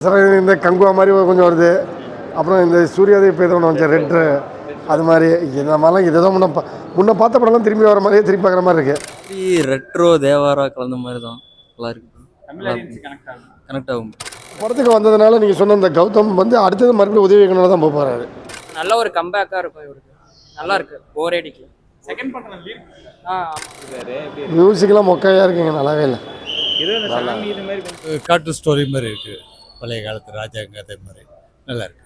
Sir இந்த கங்குவா மாதிரி கொஞ்சம் வருது. அப்புறம் இந்த சூர்யாதே இப்போ ஏதோ ஒன்று வந்துச்சு ரெட்ரு, அது மாதிரி இந்த மாதிரிலாம் இதை தான் முன்ன பார்த்த படம்லாம் திரும்பி வர மாதிரியே திரும்பி பார்க்குற மாதிரி இருக்குது. ரெட்ரோ தேவாரா கலந்த மாதிரி தான் நல்லா இருக்கு. கனெக்ட் ஆகும். படத்துக்கு வந்ததுனால நீங்கள் சொன்ன இந்த கௌதம் வந்து அடுத்தது மறுபடியும் உதவி இயக்குனராக தான் போகிறாரு. நல்ல ஒரு கம்பேக்காக இருக்கும் இவருக்கு. நல்லா இருக்கு, போரே அடிக்கல. செகண்ட் படம் மியூசிக்லாம் மொக்கையாக இருக்குங்க, நல்லாவே இல்லை. காட்டு ஸ்டோரி மாதிரி இருக்குது, பழைய காலத்து ராஜா கதை மாதிரி நல்லா இருக்கு.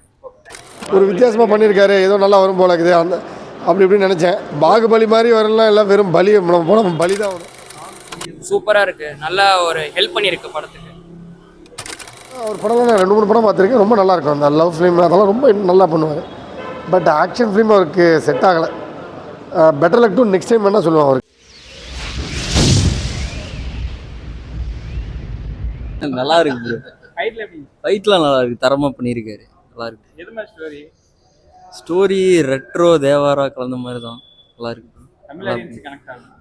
ஒரு வித்தியாசமாக பண்ணியிருக்காரு, ஏதோ நல்லா வரும் போல இருக்குது. அந்த அப்படி இப்படின்னு நினச்சேன். பாகுபலி மாதிரி வரலாம், எல்லாம் வெறும் பலி போனால் பலி தான் வரும். சூப்பராக இருக்கு, நல்லா ஒரு ஹெல்ப் பண்ணியிருக்கு படத்துக்கு. ஒரு படம்லாம் நான் 2-3 படம் பார்த்துருக்கேன், ரொம்ப நல்லாயிருக்கும். அந்த லவ் ஃபிலிம் அதெல்லாம் ரொம்ப நல்லா பண்ணுவார். பட் ஆக்ஷன் ஃபிலிம் அவருக்கு செட் ஆகலை. Better luck to next time என்ன சொல்லுவான் அவருக்கு. நல்லா இருக்கு. ஃபைட்லாம் நல்லா இருக்கு, தரமாக பண்ணியிருக்காரு. நல்லா இருக்கு. ஸ்டோரி ரெட்ரோ தேவாரா கலந்த மாதிரி தான் நல்லா இருக்கு.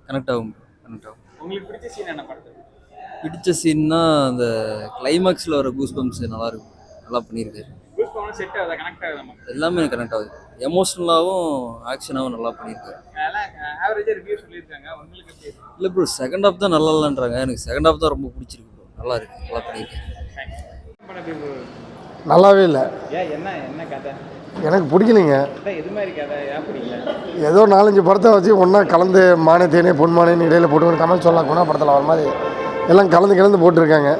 கனெக்ட் ஆகும். பிடிச்ச சீன்னா அந்த கிளைமேக்ஸில் வர கூஸ் பம்ப்ஸ் நல்லா இருக்கும், நல்லா பண்ணியிருக்காரு. எல்லாமே கனெக்ட் ஆகுது. எமோஷ்னலாகவும் ஆக்ஷனாகவும் நல்லா பண்ணியிருக்காரு. இல்லை ப்ரோ, செகண்ட் ஹாஃப் தான் நல்லா இல்லைன்றாங்க. எனக்கு செகண்ட் ஹாஃப் தான் ரொம்ப பிடிச்சிருக்கு ப்ரோ. நல்லா இருக்கு, நல்லா பண்ணியிருக்காரு. நல்லாவே இல்லை, எனக்கு பிடிக்கலைங்க. ஏதோ 4-5 படத்தை வச்சு ஒன்றா கலந்து மானே தேனே பொன்மானேன்னு இடையில போட்டு கமல் சொல்லலாம் குணா படத்தில் வர மாதிரி எல்லாம் கலந்து போட்டிருக்காங்க.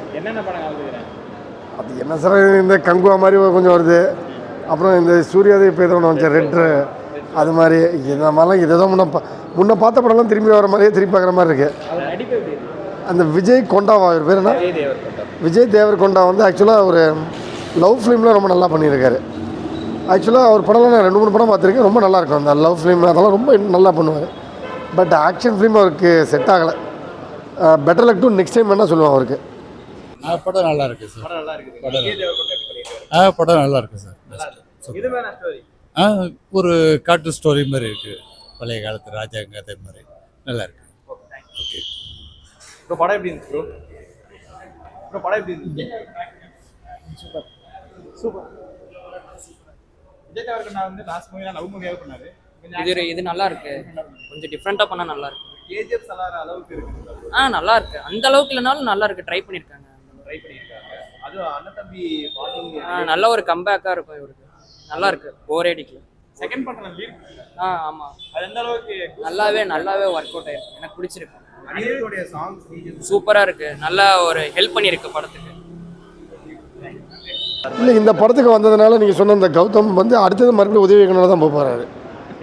அது என்ன சார், இந்த கங்குவா மாதிரி கொஞ்சம் வருது. அப்புறம் இந்த சூர்யாதே இப்போ ஏதோ ஒன்று வந்துச்சு ரெட்ரு, அது மாதிரி இந்த மாதிரிலாம் இதை தான் முன்ன பார்த்த படம்லாம் திரும்பி வர மாதிரியே திரும்பி பார்க்குற மாதிரி இருக்குது. அந்த விஜய் கொண்டாவா அவர் பேர் என்ன, விஜய் தேவர் கொண்டா வந்து ஆக்சுவலாக ஒரு லவ் ஃபிலிம்லாம் ரொம்ப நல்லா பண்ணியிருக்காரு. ஆக்சுவலாக அவர் படம்லாம் நான் 2-3 படம் பார்த்துருக்கேன், ரொம்ப நல்லாயிருக்கும். அந்த லவ் ஃபிலிம் அதெல்லாம் ரொம்ப நல்லா பண்ணுவார். பட் ஆக்ஷன் ஃபிலிம் அவருக்கு செட் ஆகலை. Better luck to next time என்ன சொல்லுவான் அவருக்கு. படம் நல்லா இருக்கு சார். படம் நல்லா இருக்கு சார். ஒரு காட்டு ஸ்டோரி மாதிரி இருக்குது, பழைய காலத்து ராஜா கதை மாதிரி நல்லா இருக்கு. ஓகே ப்ரோ, படம் எப்படி இருந்துச்சு ப்ரோ? படம் எப்படி இருந்துச்சு? சூப்பர். விஜய் தேவர்கொண்டா வந்து லாஸ்ட் மூவில லவ் மூவியாவே பண்ணாரு. இது நல்லா இருக்கு, கொஞ்சம் டிஃப்ரெண்டா பண்ணா நல்லா இருக்கு. கேஜிஎஃப் சலார அளவுக்கு இருக்கு. நல்லா இருக்கு, அந்த அளவுக்கு இல்லனாலும் நல்லா இருக்கு. ட்ரை பண்ணிருக்காங்க. அது அண்ணன் தம்பி பாண்டிங் நல்ல ஒரு கம்பேக்கா இருக்கும் இவருக்கு. நல்லா இருக்கு, போரே அடிக்கல. செகண்ட் படம் லீவ். ஆமா, அது எந்த அளவுக்கு நல்லாவே ஒர்க் அவுட் ஆயிருக்கு. எனக்கு பிடிச்சிருக்கு. அனிருத்தோட சாங்ஸ் சூப்பரா இருக்கு, நல்லா ஒரு ஹெல்ப் பண்ணியிருக்கு படத்துக்கு. இல்லை, இந்த படத்துக்கு வந்ததுனால நீங்கள் சொன்ன இந்த கௌதம் வந்து அடுத்தது மறுபடியும் உதவி இயக்குனராக தான் போகிறாரு.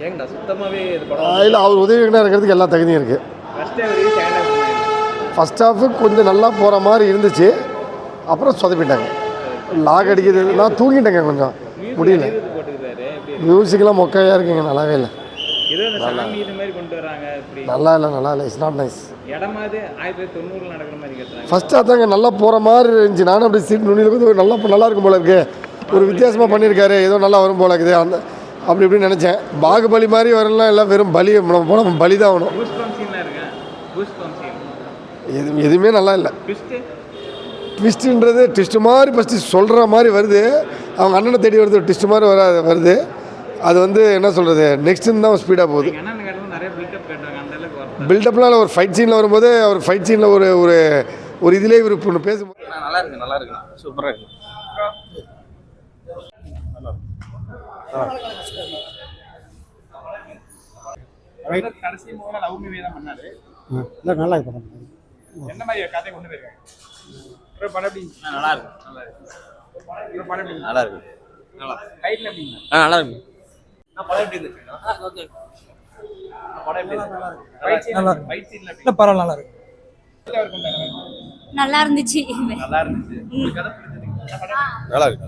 ஏங்கடா சுத்தமாகவே இது படம் இல்லை, அவர் உதவி இயக்குனராக இருக்கிறதுக்கு எல்லா தகுதியும் இருக்குது. ஃபர்ஸ்ட் ஹாஃபு கொஞ்சம் நல்லா போகிற மாதிரி இருந்துச்சு, அப்புறம் சொதப்பிட்டாங்க. லாக் அடிக்கிறது நான் தூங்கிட்டேங்க, கொஞ்சம் முடியல. மியூசிக்லாம் மொக்கையாக இருக்குங்க, நல்லாவே இல்லை. நல்லா இல்லை. It's not nice. ஃபர்ஸ்ட் அதாங்க நல்லா போகிற மாதிரி இருந்துச்சு. நானும் அப்படி சீட் நுனியில் வந்து நல்லா இருக்கும் போல இருக்கு. ஒரு வித்தியாசமாக பண்ணியிருக்காரு, ஏதோ நல்லா வரும் போல இருக்குது. அந்த அப்படி இப்படின்னு நினச்சேன். பாகுபலி மாதிரி வரலாம், எல்லாம் வெறும் பலி போனால் பலி தான் ஆகணும். எதுவுமே நல்லா இல்லை. ட்விஸ்ட்டுன்றது ட்விஸ்ட் மாதிரி ஃபஸ்ட்டு சொல்கிற மாதிரி வருது. அவங்க அண்ணனை தேடி வருது, ட்விஸ்ட் மாதிரி வருது. அது வந்து என்ன சொல்கிறது, நெக்ஸ்ட்டுன்னு தான் ஸ்பீடாக போகுது. பில்டப்லாம் ஒரு ஃபைட் சீனில் வரும்போது அவர் ஃபைட் சீனில் ஒரு இதிலே இவர் ஒன்று பேசும்போது நல்லா இருக்கு சூப்பராக இருக்கு. கடைசி மூவில லவ் மூவி தான் பண்ணாரு. நல்லா இருக்கு. என்ன மாதிரி கதை கொண்டு போயிருக்காங்க? படம் எப்படி? நல்லா இருக்கு. படம் எப்படி? நல்லா இருக்கு. டைட்டில் எப்படி? நல்லா இருக்கு. படம் எப்படி இருந்துச்சு? ஓகே. படம் எப்படி இருந்துச்சு? நல்லா இருக்கு. பரவாயில்ல, நல்லா இருக்கு. நல்லா இருந்துச்சு. நல்லா இருந்துச்சு. நல்லா இருக்கு.